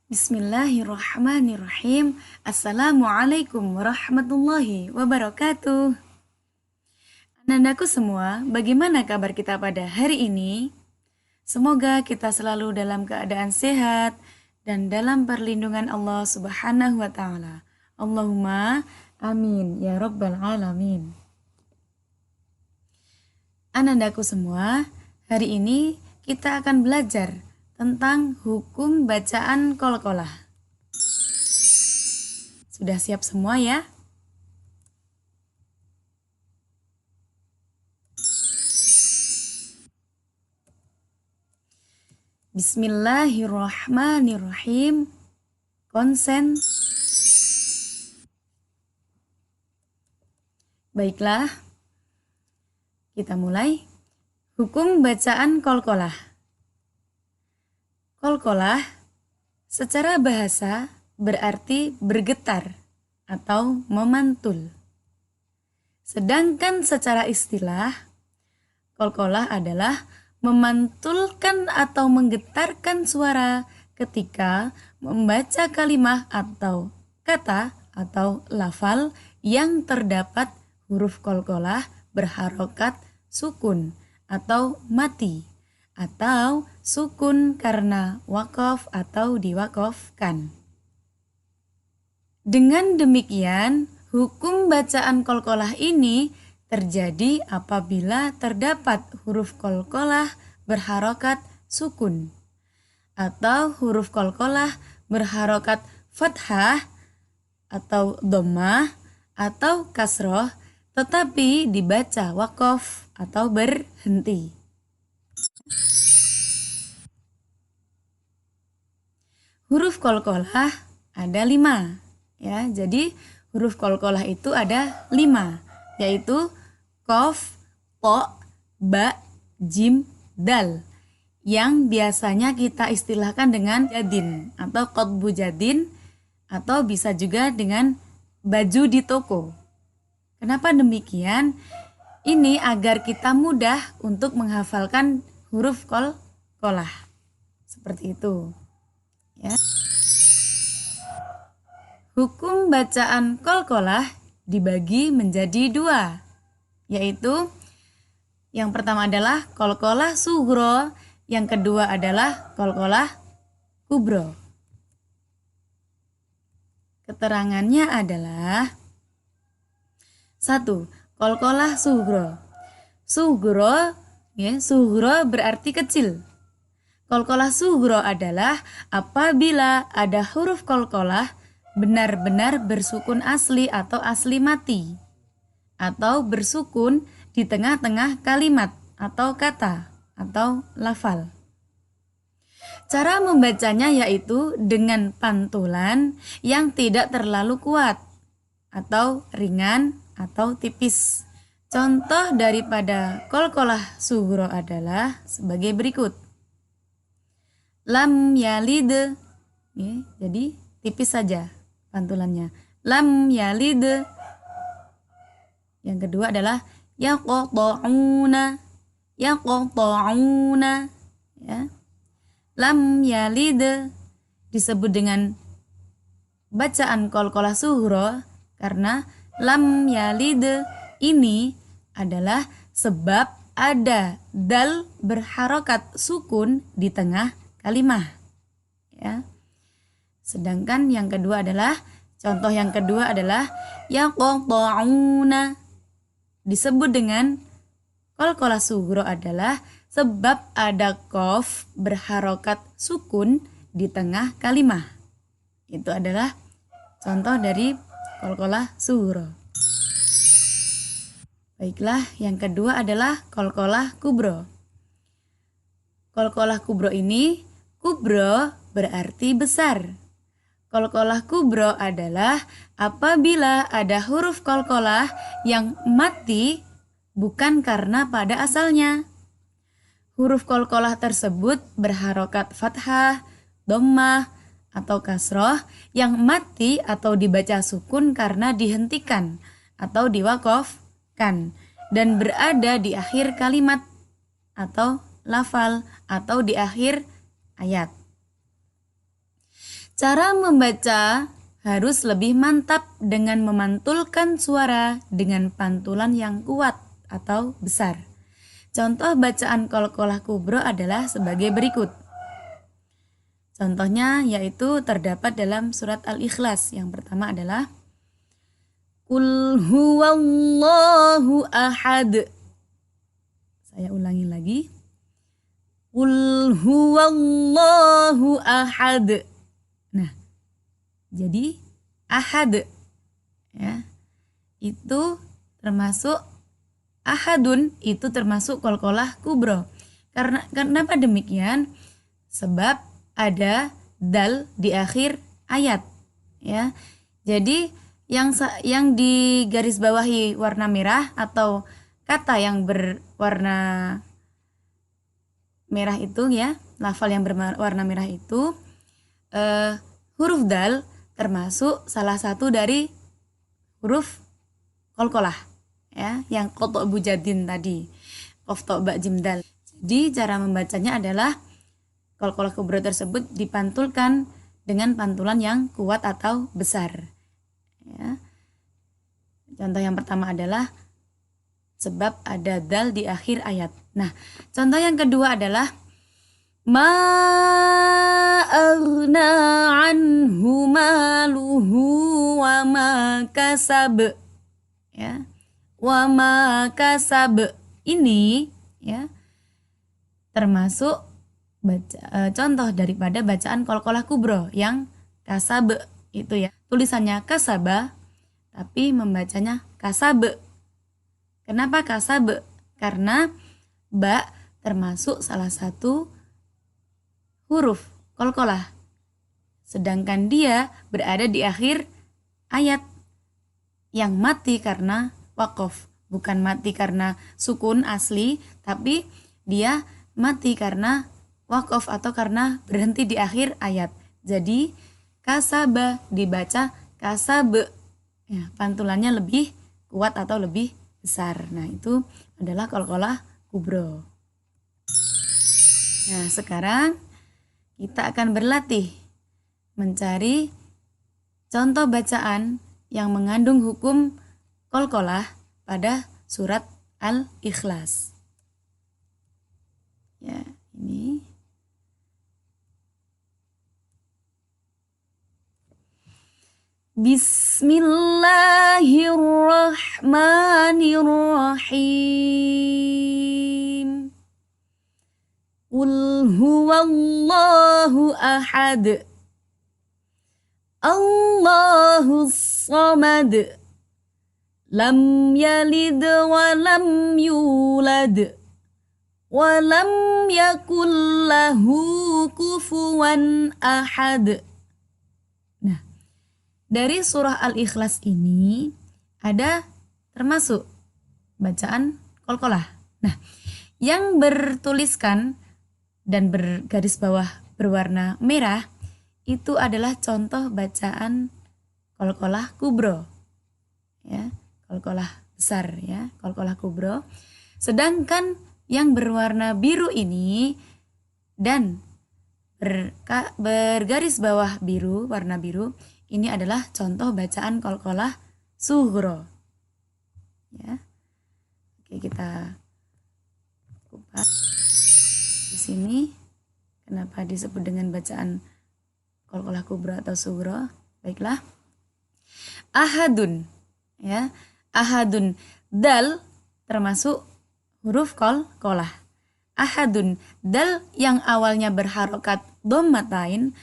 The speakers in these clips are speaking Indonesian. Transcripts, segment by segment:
Bismillahirrahmanirrahim. Assalamualaikum warahmatullahi wabarakatuh. Anandaku semua, bagaimana kabar kita pada hari ini? Semoga kita selalu dalam keadaan sehat dan dalam perlindungan Allah Subhanahu wa taala. Allahumma amin ya rabbal alamin. Anandaku semua, hari ini kita akan belajar tentang hukum bacaan qalqalah. Sudah siap semua ya? Bismillahirrahmanirrahim. Konsen. Baiklah, kita mulai. Hukum bacaan qalqalah. Qalqalah secara bahasa berarti bergetar atau memantul. Sedangkan secara istilah, qalqalah adalah memantulkan atau menggetarkan suara ketika membaca kalimat atau kata atau lafal yang terdapat huruf qalqalah berharokat sukun atau mati, atau sukun karena wakaf atau diwakafkan. Dengan demikian, hukum bacaan qalqalah ini terjadi apabila terdapat huruf qalqalah berharokat sukun atau huruf qalqalah berharokat fathah atau dhammah atau kasroh tetapi dibaca wakaf atau berhenti. Huruf qalqalah ada 5 ya. Jadi huruf qalqalah itu ada 5, yaitu qaf, ta, ba, jim, dal, yang biasanya kita istilahkan dengan jadin atau qotbu jadin, atau bisa juga dengan baju di toko. Kenapa demikian? Ini agar kita mudah untuk menghafalkan huruf qalqalah. Seperti itu. Ya. Hukum bacaan qalqalah dibagi menjadi 2, yaitu yang pertama adalah qalqalah sughra, yang kedua adalah qalqalah kubra. Keterangannya adalah 1. Qalqalah sughra. Sughra, ya, sughra berarti kecil. Qalqalah sughra adalah apabila ada huruf qalqalah benar-benar bersukun asli atau asli mati, atau bersukun di tengah-tengah kalimat atau kata atau lafal. Cara membacanya yaitu dengan pantulan yang tidak terlalu kuat atau ringan atau tipis. Contoh daripada qalqalah sughra adalah sebagai berikut. Lam yalid, ya, jadi tipis saja pantulannya. Lam yalid. Yang kedua adalah yaqta'una, yaqta'una, ya. Lam yalid disebut dengan bacaan qalqalah sughra karena lam yalid ini adalah sebab ada dal berharokat sukun di tengah kalimat, ya. Sedangkan yang kedua adalah, contoh yang kedua adalah yaqta'una disebut dengan qalqalah sughra adalah sebab ada qaf berharokat sukun di tengah kalimat. Itu adalah contoh dari qalqalah sughra. Baiklah, yang kedua adalah qalqalah kubra. Qalqalah kubra ini, kubra berarti besar. Qalqalah kubra adalah apabila ada huruf qalqalah yang mati bukan karena pada asalnya. Huruf qalqalah tersebut berharokat fathah, dhammah, atau kasroh yang mati atau dibaca sukun karena dihentikan atau diwakafkan dan berada di akhir kalimat atau lafal atau di akhir ayat. Cara membaca harus lebih mantap dengan memantulkan suara dengan pantulan yang kuat atau besar. Contoh bacaan qalqalah kubro adalah sebagai berikut. Contohnya yaitu terdapat dalam surat Al-Ikhlas. Yang pertama adalah Qul huwallahu ahad. Saya ulangi lagi. Qul huwallahu ahad. Nah, jadi ahad ya. Itu termasuk ahadun, itu termasuk qalqalah kubro. Kenapa demikian? Sebab ada dal di akhir ayat ya. Jadi yang digaris bawahi warna merah atau kata yang berwarna merah itu ya, lafal yang berwarna merah itu huruf dal termasuk salah satu dari huruf qalqalah ya, yang qotok bujadin tadi, qaf ta ba jim dal. Jadi cara membacanya adalah qalqalah kubro tersebut dipantulkan dengan pantulan yang kuat atau besar ya. Contoh yang pertama adalah sebab ada dal di akhir ayat. Nah, contoh yang kedua adalah ma aghna anhu maluhu wa ma kasab ya. Wa ma kasab ini ya termasuk contoh daripada bacaan qalqalah kubro yang kasab itu ya. Tulisannya kasaba tapi membacanya kasab. Kenapa kasab? Karena ba termasuk salah satu huruf qalqalah. Sedangkan dia berada di akhir ayat yang mati karena waqaf. Bukan mati karena sukun asli, tapi dia mati karena waqaf atau karena berhenti di akhir ayat. Jadi kasaba dibaca kasab. Ya, pantulannya lebih kuat atau lebih besar. Nah, itu adalah qalqalah kubro. Nah, sekarang kita akan berlatih mencari contoh bacaan yang mengandung hukum qalqalah pada surat Al-Ikhlas. Ya, ini. Bismillahirrahmanirrahim. Qul huwallahu ahad. Allahus samad. Lam yalid wa lam yulad. Wa lam yakul lahu kufuwan ahad. Nah, dari surah Al-Ikhlas ini ada termasuk bacaan qalqalah. Nah, yang bertuliskan dan bergaris bawah berwarna merah itu adalah contoh bacaan qalqalah kubro. Ya, qalqalah besar ya, qalqalah kubro. Sedangkan yang berwarna biru ini dan bergaris bawah biru, warna biru, ini adalah contoh bacaan qalqalah sughro. Ya. Oke, kita kupas. Di sini kenapa disebut dengan bacaan qalqalah kubro atau sughro? Baiklah. Ahadun ya. Ahadun, dal termasuk huruf qalqalah. Ahadun, dal yang awalnya berharokat dhammatain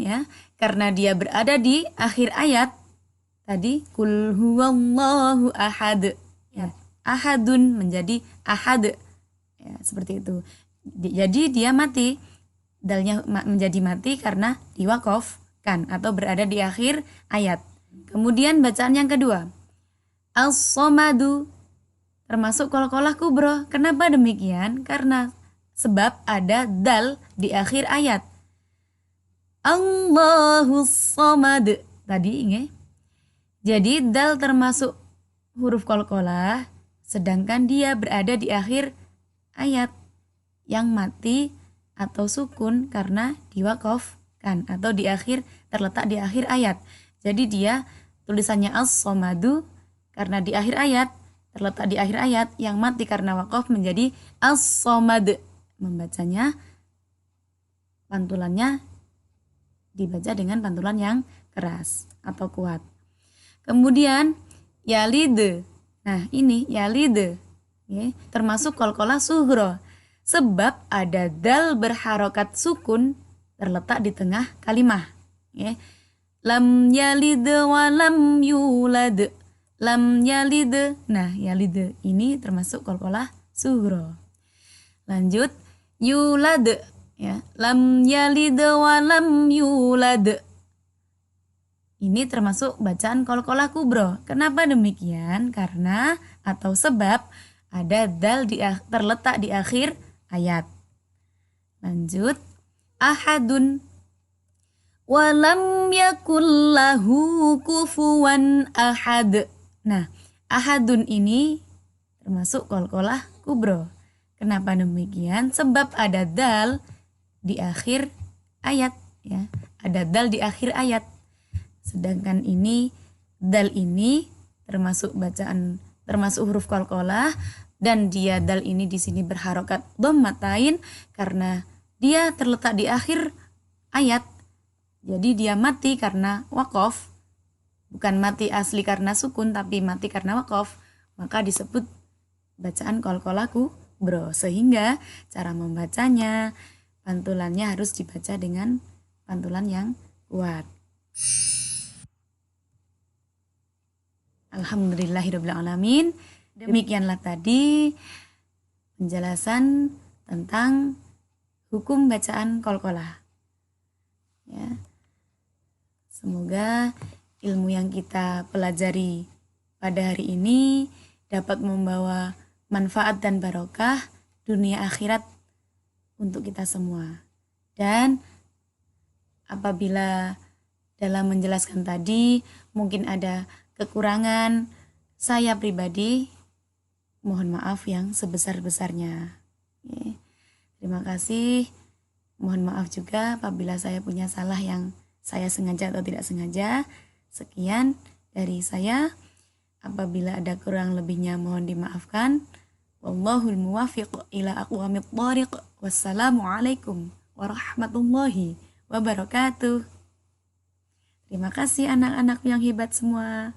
ya, karena dia berada di akhir ayat tadi qul huwallahu ahad ya. Ahadun menjadi ahad ya, seperti itu. Jadi dia mati, dalnya menjadi mati karena diwaqafkan atau berada di akhir ayat. Kemudian bacaan yang kedua, as-samadu termasuk qalqalah kubro. Kenapa demikian? Karena sebab ada dal di akhir ayat. Allahus samad tadi ingat. Jadi dal termasuk huruf qalqalah, sedangkan dia berada di akhir ayat yang mati atau sukun karena kan, atau terletak di akhir ayat. Jadi dia tulisannya as-somadu karena di akhir ayat, terletak di akhir ayat, yang mati karena waqaf menjadi as-somad. Membacanya, pantulannya dibaca dengan pantulan yang keras atau kuat. Kemudian yalid. Nah, ini yalid, ya, termasuk qalqalah sughra. Sebab ada dal berharokat sukun terletak di tengah kalimah. Ya. Lam yalid wa lam yulad. Lam yalid. Nah, yalid ini termasuk qalqalah sughra. Lanjut, yulad. Ya, lam yalid wa lam yulad. Ini termasuk bacaan qalqalah kubra. Kenapa demikian? Karena atau sebab ada dal terletak di akhir ayat. Lanjut, ahadun wa lam yakul lahu kufuwan ahad. Nah, ahadun ini termasuk qalqalah kubra. Kenapa demikian? Sebab ada dal di akhir ayat, ya. Ada dal di akhir ayat. Sedangkan ini dal ini termasuk huruf qalqalah, dan dia dal ini di sini berharokat dhammatain karena dia terletak di akhir ayat. Jadi dia mati karena waqaf, bukan mati asli karena sukun, tapi mati karena waqaf, maka disebut bacaan qalqalah kubra. Sehingga cara membacanya, pantulannya harus dibaca dengan pantulan yang kuat. Alhamdulillahirabbil alamin. Demikianlah tadi penjelasan tentang hukum bacaan qalqalah. Ya. Semoga ilmu yang kita pelajari pada hari ini dapat membawa manfaat dan barokah dunia akhirat untuk kita semua. Dan apabila dalam menjelaskan tadi mungkin ada kekurangan, saya pribadi mohon maaf yang sebesar-besarnya. Terima kasih. Mohon maaf juga apabila saya punya salah yang saya sengaja atau tidak sengaja. Sekian dari saya. Apabila ada kurang lebihnya mohon dimaafkan. Wallahul muwaffiq ila aqwamit thariq. Wassalamualaikum warahmatullahi wabarakatuh. Terima kasih anak-anak yang hebat semua.